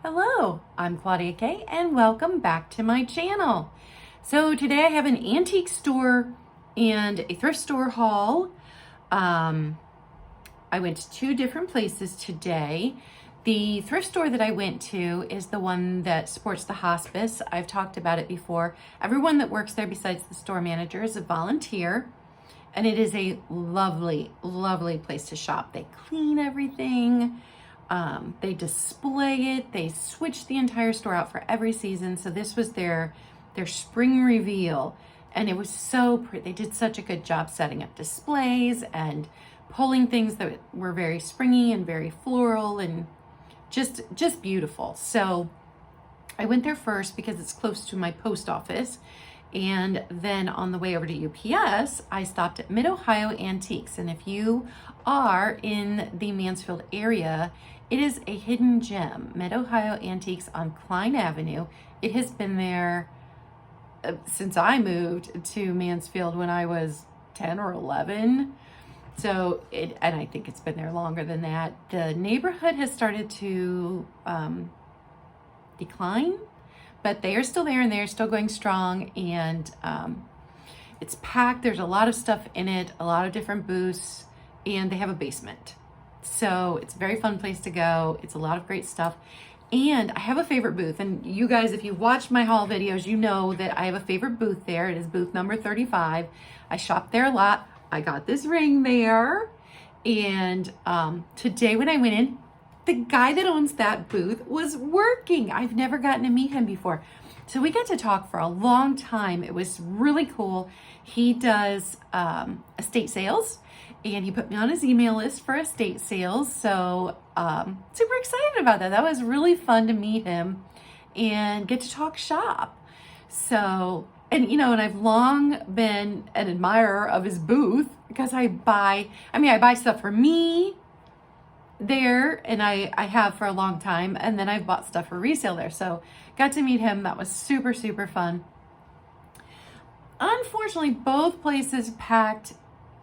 Hello, I'm Claudia Kay and welcome back to my channel. So today I have an antique store and a thrift store haul. I went to two different places today. The thrift store that I went to is the one that supports the hospice. I've talked about it before. Everyone that works there besides the store manager is a volunteer, and it is a lovely, lovely place to shop. They clean everything. They display it. They switch the entire store out for every season. So this was their spring reveal, and it was so pretty. They did such a good job setting up displays and pulling things that were very springy and very floral and just beautiful. So I went there first because it's close to my post office. And then on the way over to UPS, I stopped at Mid-Ohio Antiques. And if you are in the Mansfield area, it is a hidden gem. Mid-Ohio Antiques on Klein Avenue. It has been there since I moved to Mansfield when I was 10 or 11. So, and I think it's been there longer than that. The neighborhood has started to decline, but they are still there and they're still going strong, and it's packed. There's a lot of stuff in it, a lot of different booths, and they have a basement. So it's a very fun place to go. It's a lot of great stuff. And I have a favorite booth, and you guys, if you watch my haul videos, you know that I have a favorite booth there. It is booth number 35. I shop there a lot. I got this ring there. And today when I went in, the guy that owns that booth was working. I've never gotten to meet him before. So we got to talk for a long time. It was really cool. He does estate sales, and he put me on his email list for estate sales. So super excited about that. That was really fun to meet him and get to talk shop. So, and I've long been an admirer of his booth because I buy stuff for me there, and I have for a long time, and then I've bought stuff for resale there. So got to meet him. That was super, super fun. Unfortunately, both places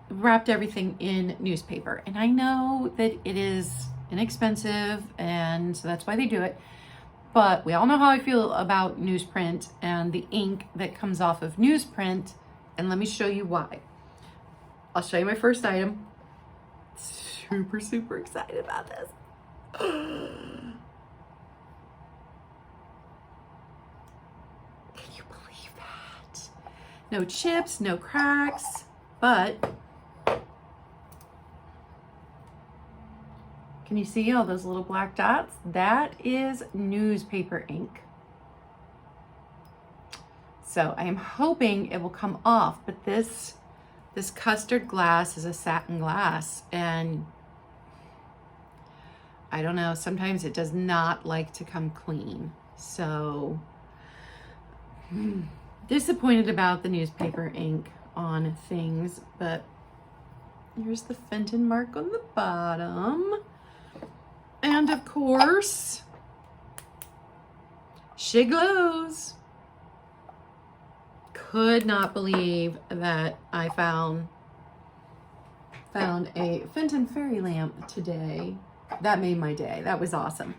wrapped everything in newspaper, and I know that it is inexpensive, and so that's why they do it. But we all know how I feel about newsprint and the ink that comes off of newsprint, and let me show you why. I'll show you my first item. Super, super excited about this. Can you believe that? No chips, no cracks, but can you see all those little black dots? That is newspaper ink. So I am hoping it will come off, but this custard glass is a satin glass, and I don't know, sometimes it does not like to come clean. So disappointed about the newspaper ink on things, but here's the Fenton mark on the bottom. And of course, she glows. Could not believe that I found a Fenton fairy lamp today. That made my day. That was awesome.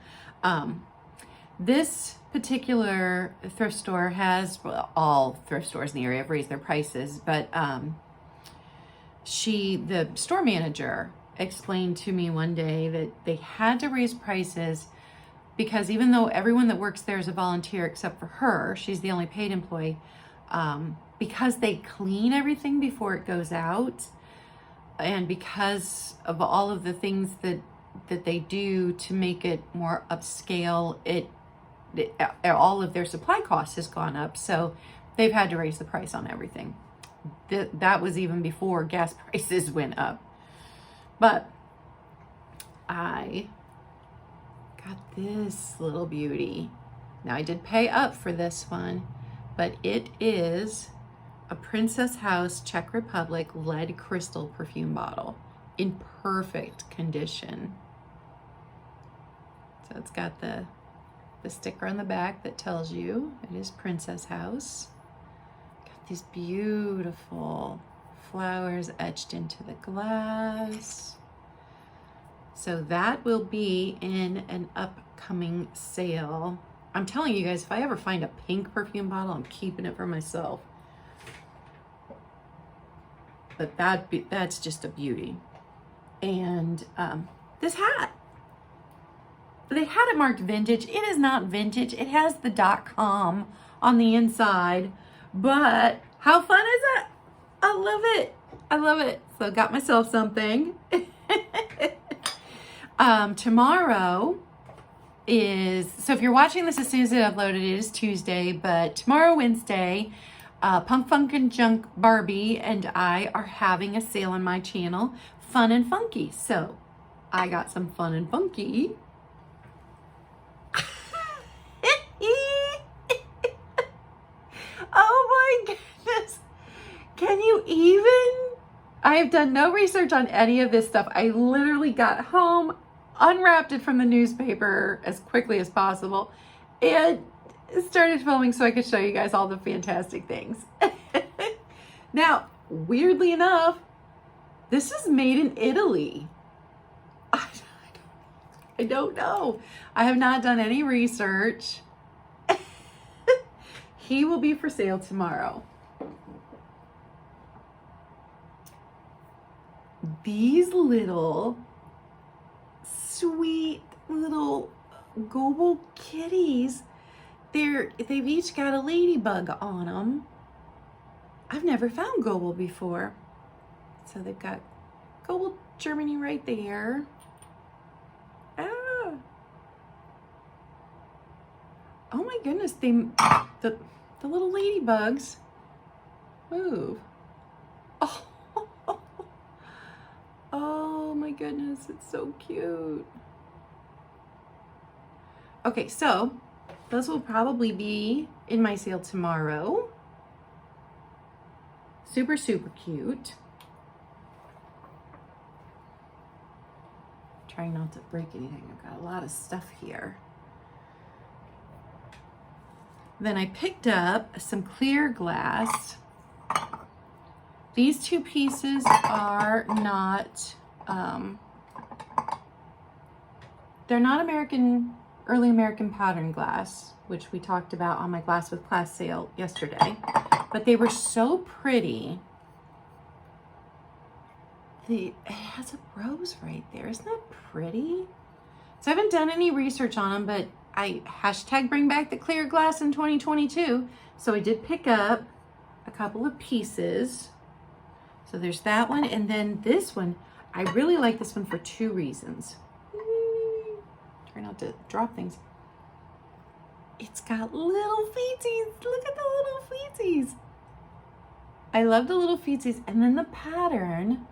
This particular thrift store has, well, all thrift stores in the area have raised their prices, but the store manager explained to me one day that they had to raise prices because even though everyone that works there is a volunteer except for her, she's the only paid employee, because they clean everything before it goes out, and because of all of the things that they do to make it more upscale, all of their supply costs has gone up, so they've had to raise the price on everything. That was even before gas prices went up. But I got this little beauty. Now I did pay up for this one, but it is a Princess House Czech Republic lead crystal perfume bottle in perfect condition. So it's got the sticker on the back that tells you it is Princess House. Got these beautiful flowers etched into the glass. So that will be in an upcoming sale. I'm telling you guys, if I ever find a pink perfume bottle, I'm keeping it for myself. But that's just a beauty. And this hat. They had it marked vintage. It is not vintage. It has the .com on the inside. But how fun is it? I love it. I love it. So I got myself something. Tomorrow is, so if you're watching this as soon as it uploaded, it is Tuesday, but tomorrow, Wednesday, Punk Funk and Junk Barbie and I are having a sale on my channel, Fun and Funky. So I got some Fun and Funky. Oh my goodness. Can you even? I have done no research on any of this stuff. I literally got home, unwrapped it from the newspaper as quickly as possible, and started filming so I could show you guys all the fantastic things. Now, weirdly enough, this is made in Italy. I don't know. I have not done any research. He will be for sale tomorrow. These little sweet little Goblet Kitties, they've each got a ladybug on them. I've never found Goblet before. So they've got Goblet Germany right there. Ah. Oh my goodness, the little ladybugs move. Oh. Oh my goodness, it's so cute. Okay, so those will probably be in my sale tomorrow. Super, super cute. Trying not to break anything. I've got a lot of stuff here. Then I picked up some clear glass. These two pieces are not, they're not early American pattern glass, which we talked about on my Glass with Class sale yesterday, but they were so pretty. It has a rose right there. Isn't that pretty? So I haven't done any research on them, but I hashtag bring back the clear glass in 2022. So I did pick up a couple of pieces. So there's that one, and then this one, I really like this one for two reasons. Try not to drop things. It's got little feetsies. Look at the little feetsies. I love the little feetsies, and then the pattern.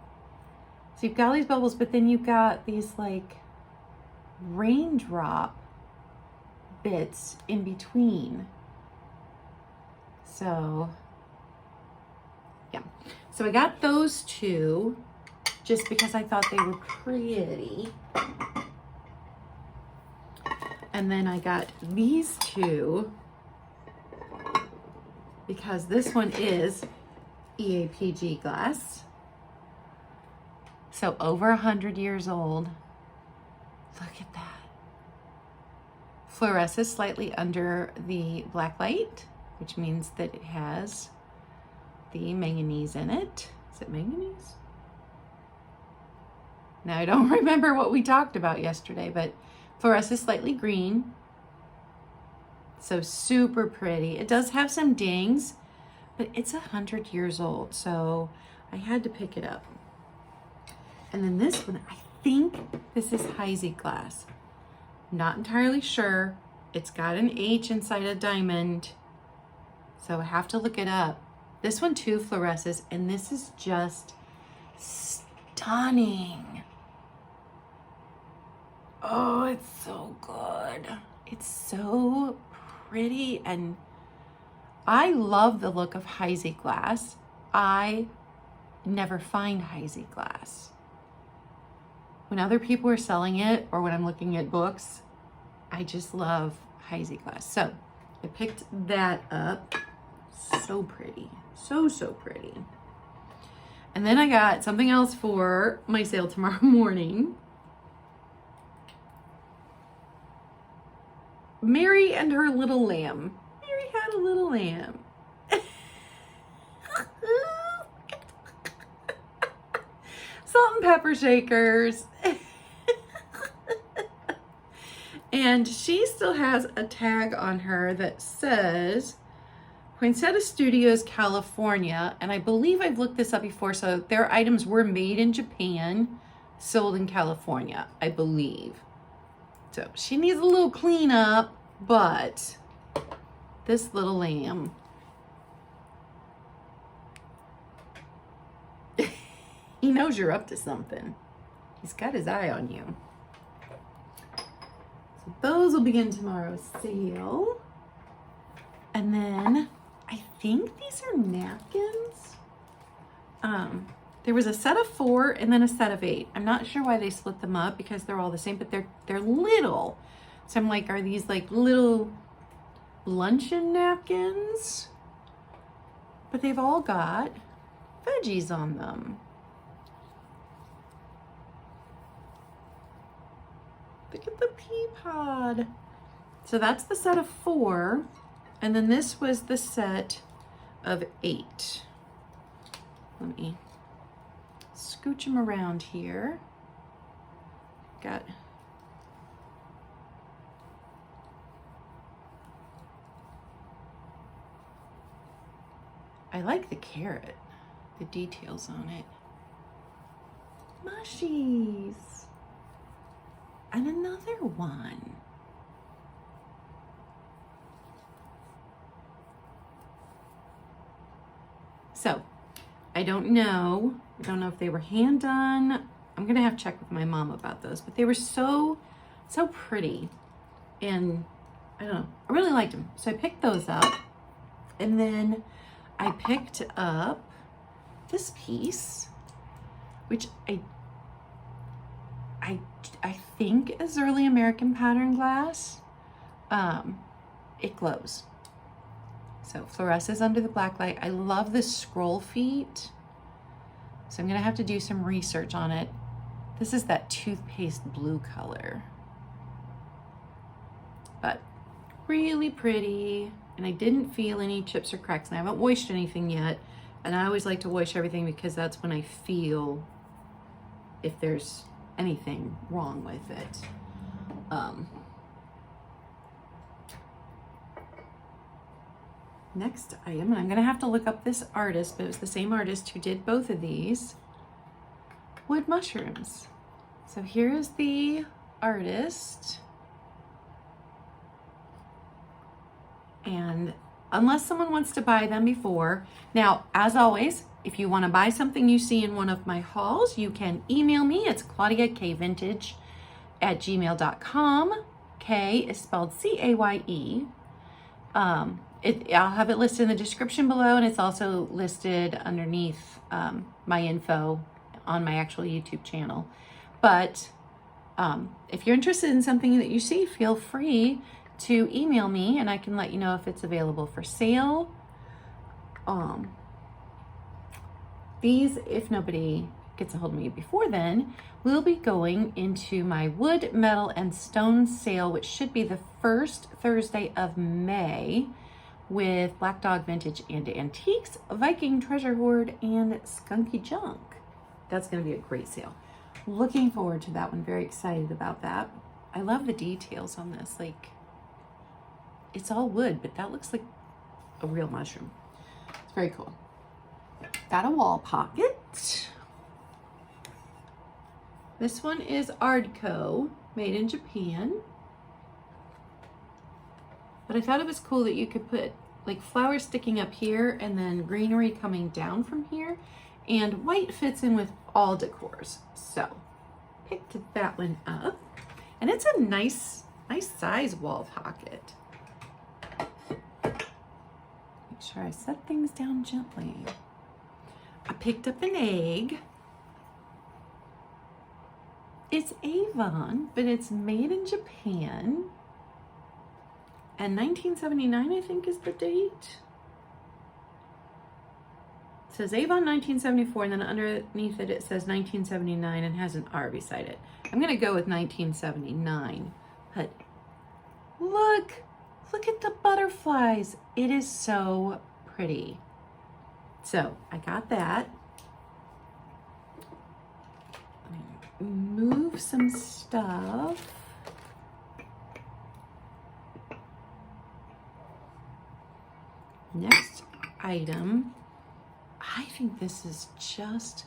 So you've got all these bubbles, but then you've got these like raindrop bits in between. So yeah, so I got those two just because I thought they were pretty. And then I got these two because this one is Eapg Glass. So over 100 years old. Look at that. Fluoresces slightly under the black light, which means that it has the manganese in it. Is it manganese? Now I don't remember what we talked about yesterday, but fluoresces slightly green. So super pretty. It does have some dings, but it's 100 years old, so I had to pick it up. And then this one, I think this is Heisi Glass. Not entirely sure. It's got an H inside a diamond, so I have to look it up. This one too fluoresces, and this is just stunning. Oh, it's so good. It's so pretty, and I love the look of Heisi Glass. I never find Heisi Glass. When other people are selling it, or when I'm looking at books, I just love Heisi Glass. So I picked that up. So pretty. So, so pretty. And then I got something else for my sale tomorrow morning. Mary and her little lamb. Mary had a little lamb. Salt and pepper shakers. And she still has a tag on her that says Poinsettia Studios, California. And I believe I've looked this up before, so their items were made in Japan, sold in California, I believe. So she needs a little cleanup, but this little lamb. He knows you're up to something. He's got his eye on you. So those will begin tomorrow's sale. And then I think these are napkins. There was a set of 4 and then a set of 8. I'm not sure why they split them up because they're all the same, but they're little. So I'm like, are these like little luncheon napkins? But they've all got veggies on them. Look at the pea pod. So that's the set of 4. And then this was the set of 8. Let me scooch them around here. I like the carrot, the details on it. Mushies. And another one. So, I don't know if they were hand done. I'm gonna have to check with my mom about those, but they were so pretty. And I don't know, I really liked them. So I picked those up. And then I picked up this piece, which I think is early American pattern glass. It glows. So fluoresces under the black light. I love this scroll feet. So I'm gonna have to do some research on it. This is that toothpaste blue color. But really pretty. And I didn't feel any chips or cracks. And I haven't washed anything yet. And I always like to wash everything because that's when I feel if there's anything wrong with it. Next item, and I'm gonna have to look up this artist, but it was the same artist who did both of these. Wood mushrooms. So here's the artist. And unless someone wants to buy them before, now, as always, if you want to buy something you see in one of my hauls, you can email me. It's claudiakvintage@gmail.com. K is spelled C-A-Y-E. I'll have it listed in the description below, and it's also listed underneath my info on my actual YouTube channel. But if you're interested in something that you see, feel free to email me and I can let you know if it's available for sale. These, if nobody gets a hold of me before then, will be going into my wood, metal, and stone sale, which should be the first Thursday of May, with Black Dog Vintage and Antiques, Viking Treasure Hoard, and Skunky Junk. That's going to be a great sale. Looking forward to that one. Very excited about that. I love the details on this. Like, it's all wood, but that looks like a real mushroom. It's very cool. Got a wall pocket. This one is Ardco, made in Japan. But I thought it was cool that you could put like flowers sticking up here and then greenery coming down from here. And white fits in with all decors. So picked that one up. And it's a nice size wall pocket. Make sure I set things down gently. I picked up an egg. It's Avon, but it's made in Japan. And 1979, I think, is the date. It says Avon 1974, and then underneath it, it says 1979 and has an R beside it. I'm gonna go with 1979, but Look at the butterflies. It is so pretty. So I got that. Move some stuff. Next item. I think this is just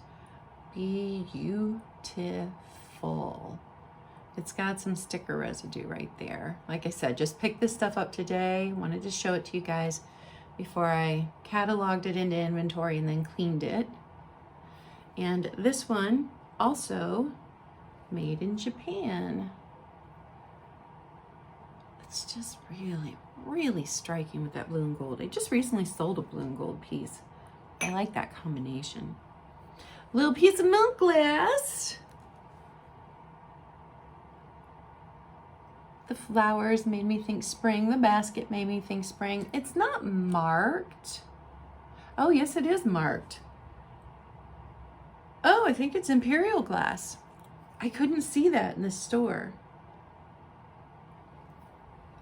beautiful. It's got some sticker residue right there. Like I said, just picked this stuff up today. Wanted to show it to you guys before I cataloged it into inventory and then cleaned it. And this one also made in Japan. It's just really, really striking with that blue and gold. I just recently sold a blue and gold piece. I like that combination. Little piece of milk glass. The flowers made me think spring. The basket made me think spring. It's not marked. Oh, yes, it is marked. Oh, I think it's Imperial Glass. I couldn't see that in the store.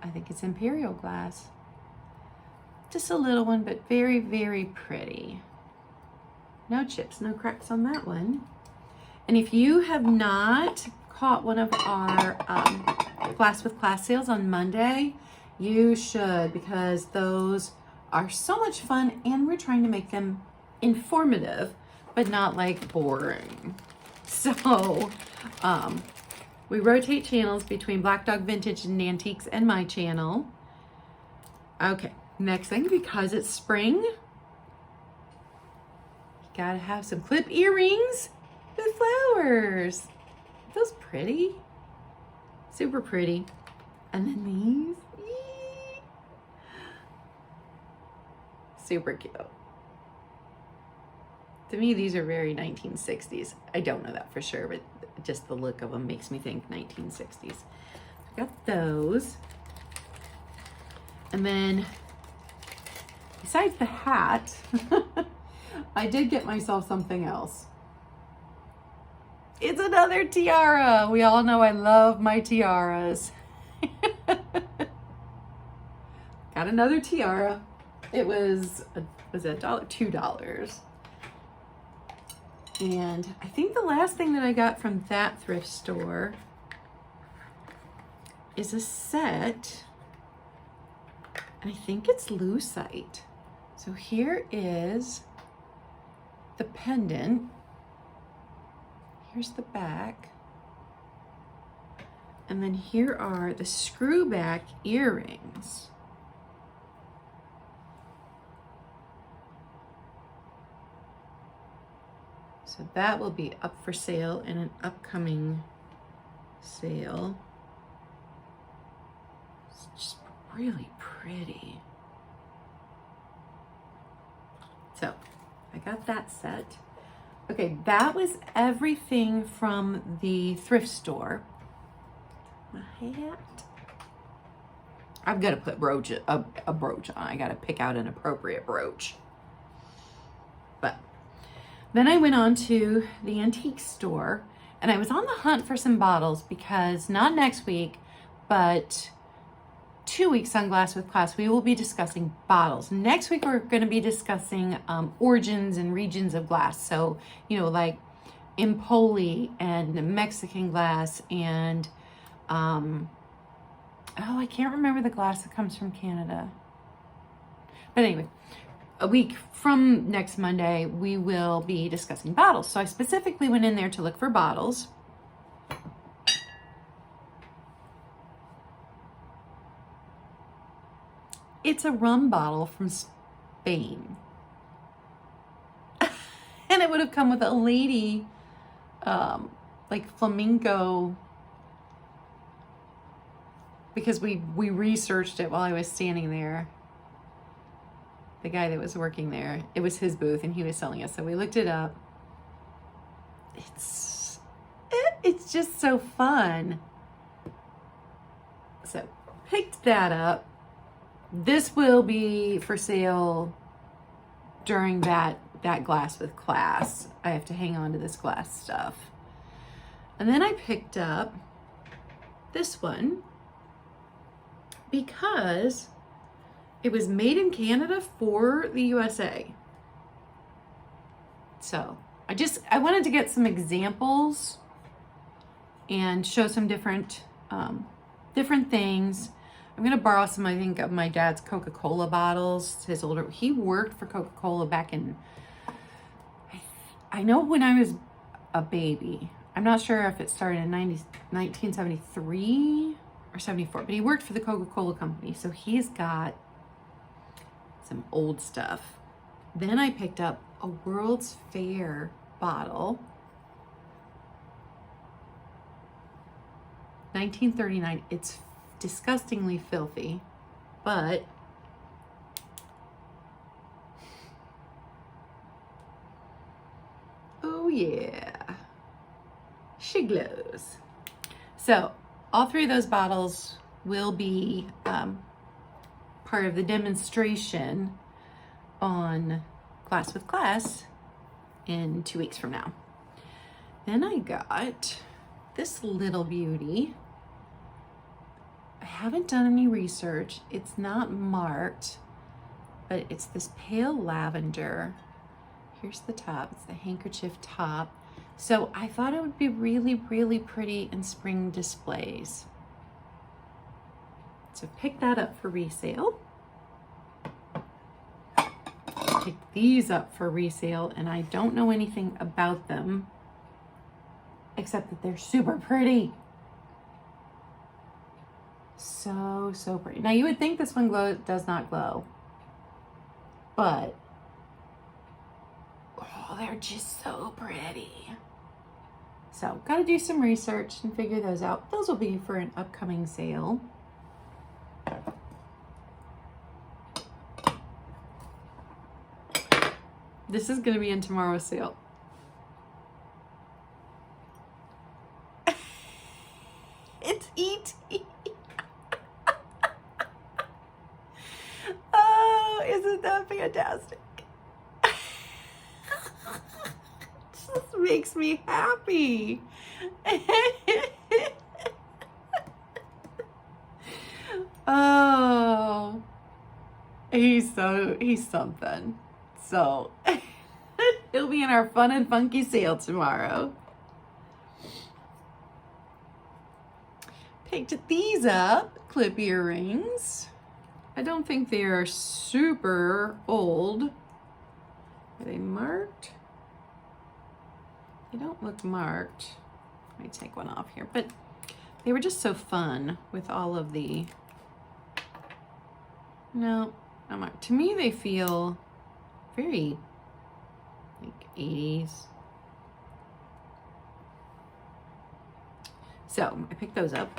I think it's Imperial Glass. Just a little one, but very, very pretty. No chips, no cracks on that one. And if you have not caught one of our Glass with Class sales on Monday, you should, because those are so much fun and we're trying to make them informative, but not like boring. So we rotate channels between Black Dog Vintage and Antiques and my channel. Okay, next thing, because it's spring, you gotta have some clip earrings with flowers. Are those pretty? Super pretty. And then these. Eee. Super cute. To me, these are very 1960s. I don't know that for sure, but just the look of them makes me think 1960s. I got those. And then, besides the hat, I did get myself something else. It's another tiara. We all know I love my tiaras. Got another tiara. It was it $2? And I think the last thing that I got from that thrift store is a set, and I think it's lucite. So here is the pendant. Here's the back. And then here are the screw back earrings. So that will be up for sale in an upcoming sale. It's just really pretty. So I got that set. Okay, that was everything from the thrift store. My hat. I've got to put a brooch on. I got to pick out an appropriate brooch. But then I went on to the antique store and I was on the hunt for some bottles because not next week, but 2 weeks on Glass with Class, we will be discussing bottles. Next week, we're going to be discussing origins and regions of glass. So, you know, like Empoli and Mexican glass and, oh, I can't remember the glass that comes from Canada. But anyway, a week from next Monday, we will be discussing bottles. So I specifically went in there to look for bottles. It's a rum bottle from Spain. And it would have come with a lady, like flamenco, because we researched it while I was standing there. The guy that was working there, it was his booth and he was selling it. So we looked it up. It's just so fun. So picked that up. This will be for sale during that Glass with Class. I have to hang on to this glass stuff. And then I picked up this one. because it was made in Canada for the USA. So I wanted to get some examples and show some different things. I'm gonna borrow some, I think, of my dad's Coca-Cola bottles. He worked for Coca-Cola back in, I know when I was a baby. I'm not sure if it started in 1973 or 74, but he worked for the Coca-Cola company. So he's got some old stuff. Then I picked up a World's Fair bottle. 1939. It's disgustingly filthy, but oh yeah, she glows. So all three of those bottles will be part of the demonstration on Glass with Glass in 2 weeks from now. Then I got this little beauty. I haven't done any research. It's not marked, but it's this pale lavender. Here's the top. It's the handkerchief top. So I thought it would be really, really pretty in spring displays. So pick that up for resale. Pick these up for resale, and I don't know anything about them except that they're super pretty. So, so pretty. Now you would think this one does not glow, but oh, they're just so pretty. So gotta do some research and figure those out. Those will be for an upcoming sale. This is gonna be in tomorrow's sale. It's E.T. Oh, isn't that fantastic? It just makes me happy. Oh, he's something. So he'll be in our fun and funky sale tomorrow. Picked these up, clip earrings. I don't think they are super old. Are they marked? They don't look marked. Let me take one off here, but they were just so fun with all of the, no, not marked. To me, they feel very like 80s. So I picked those up.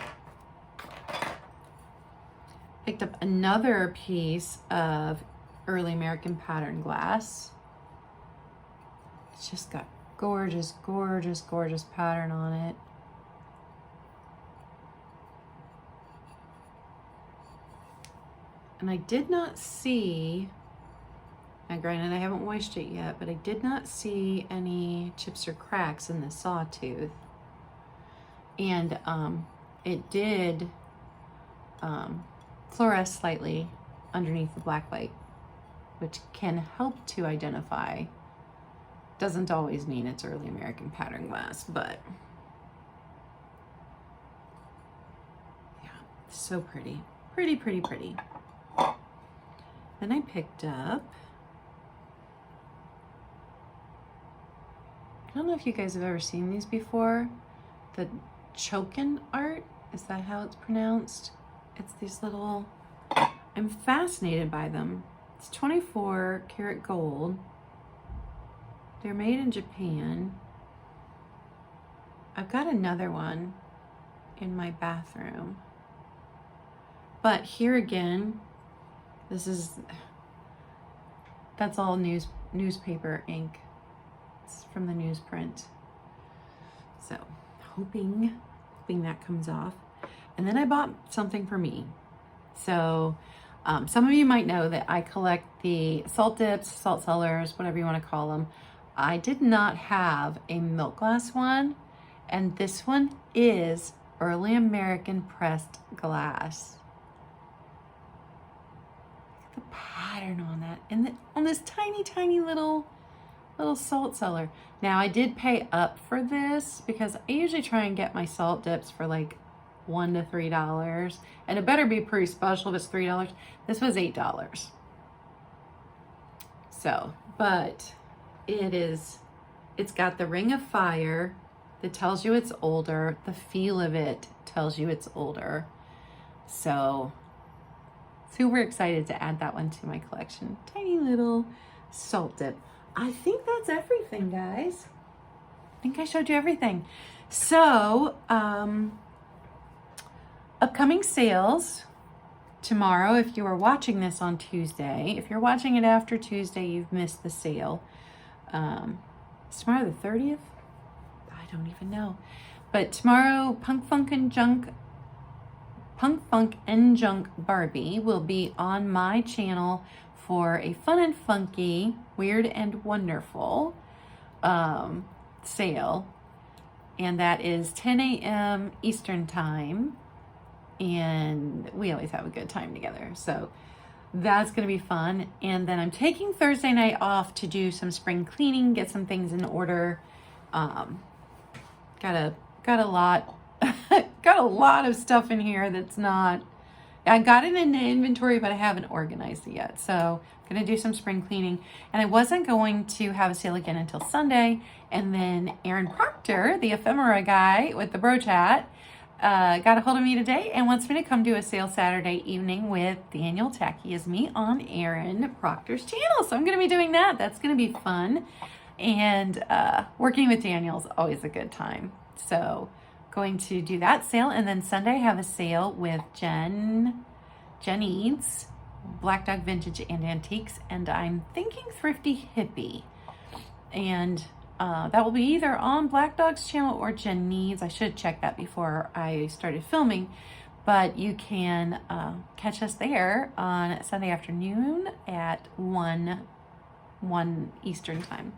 Picked up another piece of early American pattern glass. It's just got gorgeous, gorgeous, gorgeous pattern on it. And I did not see, now granted I haven't washed it yet, but I did not see any chips or cracks in the sawtooth. And it did fluoresce slightly underneath the black light, which can help to identify. Doesn't always mean it's early American pattern glass, but yeah, so pretty. Pretty, pretty, pretty. Then I picked up, I don't know if you guys have ever seen these before, the chokin art, is that how it's pronounced? It's these little, I'm fascinated by them. It's 24 karat gold. They're made in Japan. I've got another one in my bathroom. But here again, that's all newspaper ink. It's from the newsprint. So hoping that comes off. And then I bought something for me. So some of you might know that I collect the salt dips, salt cellars, whatever you want to call them. I did not have a milk glass one, and this one is early American pressed glass. the pattern on that. And on this tiny, tiny little salt cellar. Now I did pay up for this because I usually try and get my salt dips for like $1 to $3. And it better be pretty special if it's $3. This was $8. So, but it's got the ring of fire that tells you it's older. The feel of it tells you it's older. So, super excited to add that one to my collection. Tiny little salt dip. I think that's everything, guys. I think I showed you everything. So, upcoming sales tomorrow, if you are watching this on Tuesday. If you're watching it after Tuesday, you've missed the sale. It's tomorrow the 30th? I don't even know. But tomorrow, Punk Funk and Junk Barbie will be on my channel for a fun and funky, weird and wonderful sale. And that is 10 a.m. Eastern time. And we always have a good time together. So that's going to be fun. And then I'm taking Thursday night off to do some spring cleaning, get some things in order. Got a lot got a lot of stuff in here that's not, I got it in the inventory, but I haven't organized it yet. So I'm going to do some spring cleaning. And I wasn't going to have a sale again until Sunday. And then Aaron Proctor, the ephemera guy with the bro chat, got a hold of me today and wants me to come do a sale Saturday evening with Daniel Tacky as me on Aaron Proctor's channel. So I'm going to be doing that. That's going to be fun. And working with Daniel is always a good time. So going to do that sale. And then Sunday I have a sale with Jen Eads, Black Dog Vintage and Antiques. And I'm thinking Thrifty Hippie. And that will be either on Black Dog's channel or Jen Needs. I should check that before I started filming. But you can catch us there on Sunday afternoon at 1 Eastern time.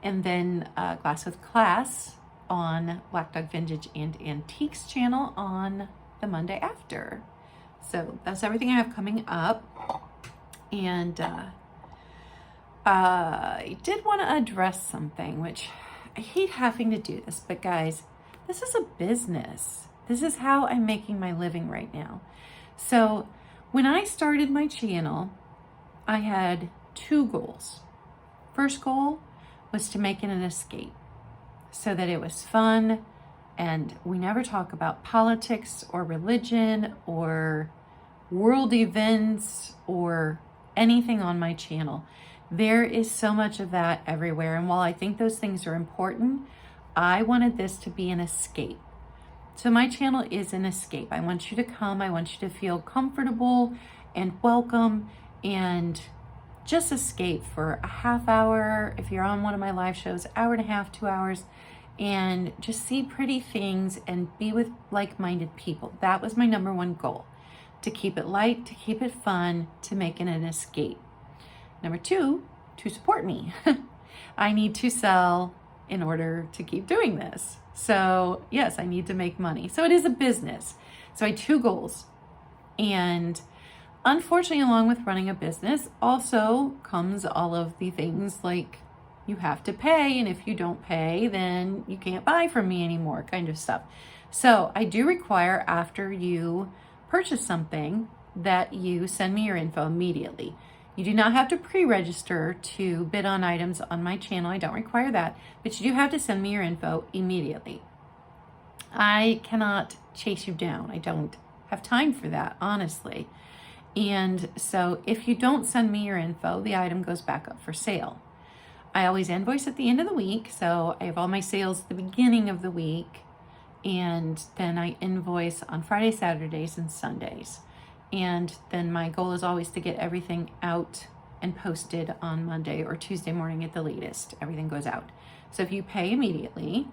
And then Glass with Class on Black Dog Vintage and Antiques channel on the Monday after. So that's everything I have coming up. And I did want to address something, which I hate having to do this, but guys, this is a business. This is how I'm making my living right now. So when I started my channel, I had two goals. First goal was to make it an escape so that it was fun and we never talk about politics or religion or world events or anything on my channel. There is so much of that everywhere. And while I think those things are important, I wanted this to be an escape. So my channel is an escape. I want you to come. I want you to feel comfortable and welcome and just escape for a half hour. If you're on one of my live shows, hour and a half, 2 hours, and just see pretty things and be with like-minded people. That was my number one goal, to keep it light, to keep it fun, to make it an escape. Number two, to support me. I need to sell in order to keep doing this. So yes, I need to make money. So it is a business. So I had two goals. And unfortunately, along with running a business also comes all of the things like you have to pay. And if you don't pay, then you can't buy from me anymore, kind of stuff. So I do require, after you purchase something, that you send me your info immediately. You do not have to pre-register to bid on items on my channel. I don't require that, but you do have to send me your info immediately. I cannot chase you down. I don't have time for that, honestly. And so if you don't send me your info, the item goes back up for sale. I always invoice at the end of the week. So I have all my sales at the beginning of the week. And then I invoice on Fridays, Saturdays, and Sundays. And then my goal is always to get everything out and posted on Monday or Tuesday morning at the latest. Everything goes out. So if you pay immediately,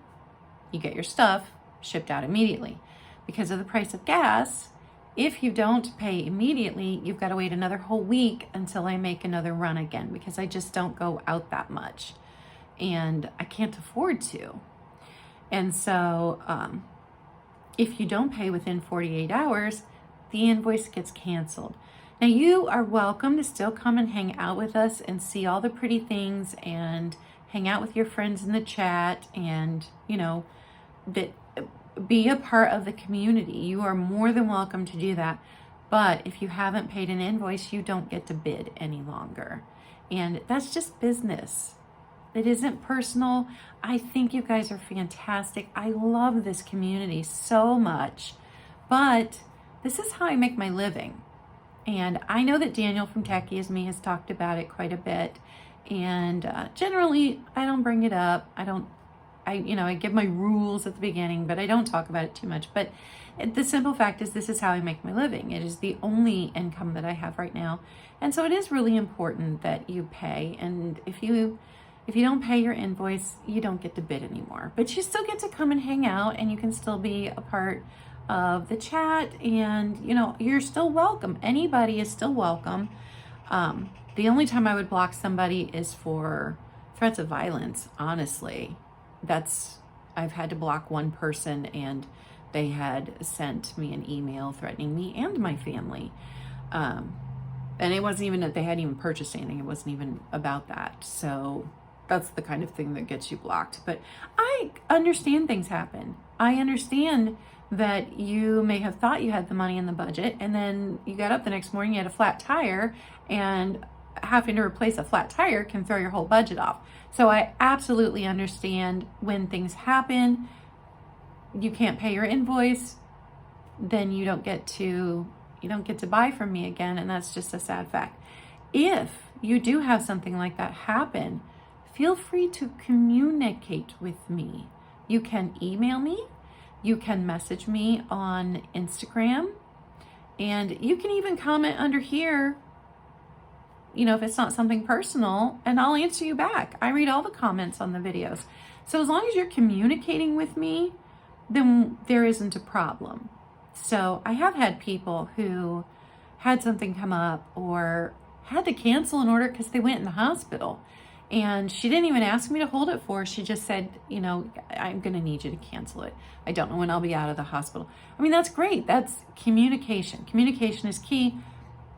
you get your stuff shipped out immediately. Because of the price of gas, if you don't pay immediately, you've got to wait another whole week until I make another run again, because I just don't go out that much. And I can't afford to. And so if you don't pay within 48 hours, the invoice gets canceled. Now you are welcome to still come and hang out with us and see all the pretty things and hang out with your friends in the chat and, you know, be a part of the community. You are more than welcome to do that. But if you haven't paid an invoice, you don't get to bid any longer. And that's just business. It isn't personal. I think you guys are fantastic. I love this community so much. But this is how I make my living. And I know that Daniel from Techie as Me has talked about it quite a bit. And generally, I don't bring it up. I give my rules at the beginning, but I don't talk about it too much. But the simple fact is this is how I make my living. It is the only income that I have right now. And so it is really important that you pay. And if you don't pay your invoice, you don't get to bid anymore. But you still get to come and hang out, and you can still be a part of the chat, and you know, you're still welcome. Anybody is still welcome. The only time I would block somebody is for threats of violence, honestly. I've had to block one person, and they had sent me an email threatening me and my family. And it wasn't even that they hadn't even purchased anything. It wasn't even about that. So that's the kind of thing that gets you blocked. But I understand things happen. I understand that you may have thought you had the money in the budget, and then you got up the next morning, you had a flat tire, and having to replace a flat tire can throw your whole budget off. So I absolutely understand when things happen, you can't pay your invoice, then you don't get to buy from me again, and that's just a sad fact. If you do have something like that happen, feel free to communicate with me. You can email me, you can message me on Instagram, and you can even comment under here, you know, if it's not something personal, and I'll answer you back. I read all the comments on the videos. So as long as you're communicating with me, then there isn't a problem. So I have had people who had something come up or had to cancel an order because they went in the hospital. And she didn't even ask me to hold it for her. She just said, you know, I'm going to need you to cancel it. I don't know when I'll be out of the hospital. I mean, that's great. That's communication. Communication is key.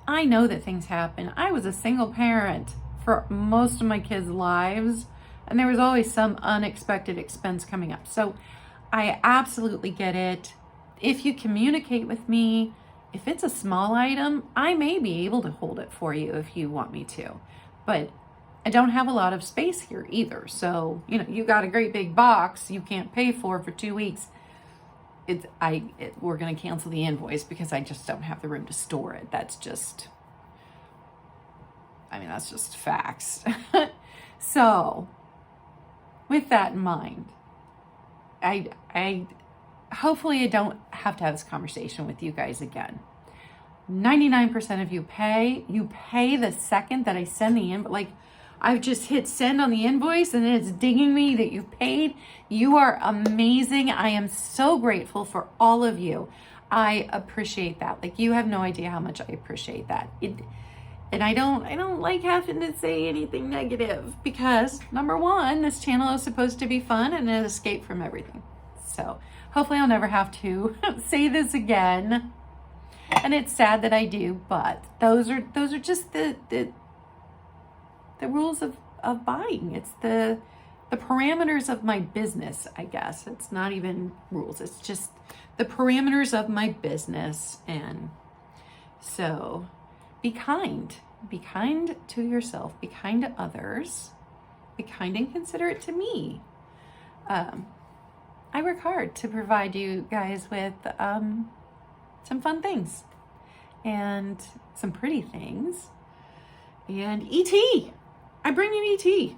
I know that things happen. I was a single parent for most of my kids' lives, and there was always some unexpected expense coming up. So I absolutely get it. If you communicate with me, if it's a small item, I may be able to hold it for you if you want me to. But I don't have a lot of space here either. So, you know, you got a great big box you can't pay for 2 weeks. We're going to cancel the invoice because I just don't have the room to store it. That's just facts. So, with that in mind, I hopefully I don't have to have this conversation with you guys again. 99% of you pay the second that I send the invoice. Like, I've just hit send on the invoice and it's dinging me that you've paid. You are amazing. I am so grateful for all of you. I appreciate that. Like, you have no idea how much I appreciate that. And I don't like having to say anything negative because, number one, this channel is supposed to be fun and an escape from everything. So hopefully I'll never have to say this again. And it's sad that I do, but those are just the rules of buying. It's the parameters of my business, I guess. It's not even rules. It's just the parameters of my business. And so be kind. Be kind to yourself. Be kind to others. Be kind and considerate to me. I work hard to provide you guys with some fun things and some pretty things. And E.T. I bring you E.T.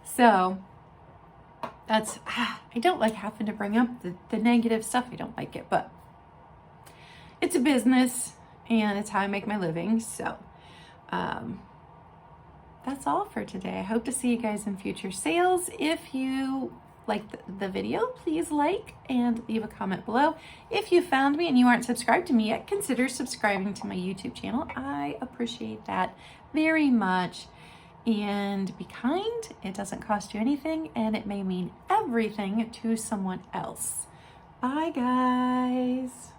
So that's, I don't like having to bring up the negative stuff. I don't like it, but it's a business and it's how I make my living. So that's all for today. I hope to see you guys in future sales. If you like the video, please like and leave a comment below. If you found me and you aren't subscribed to me yet, consider subscribing to my YouTube channel. I appreciate that very much. And be kind. It doesn't cost you anything, and it may mean everything to someone else. Bye, guys.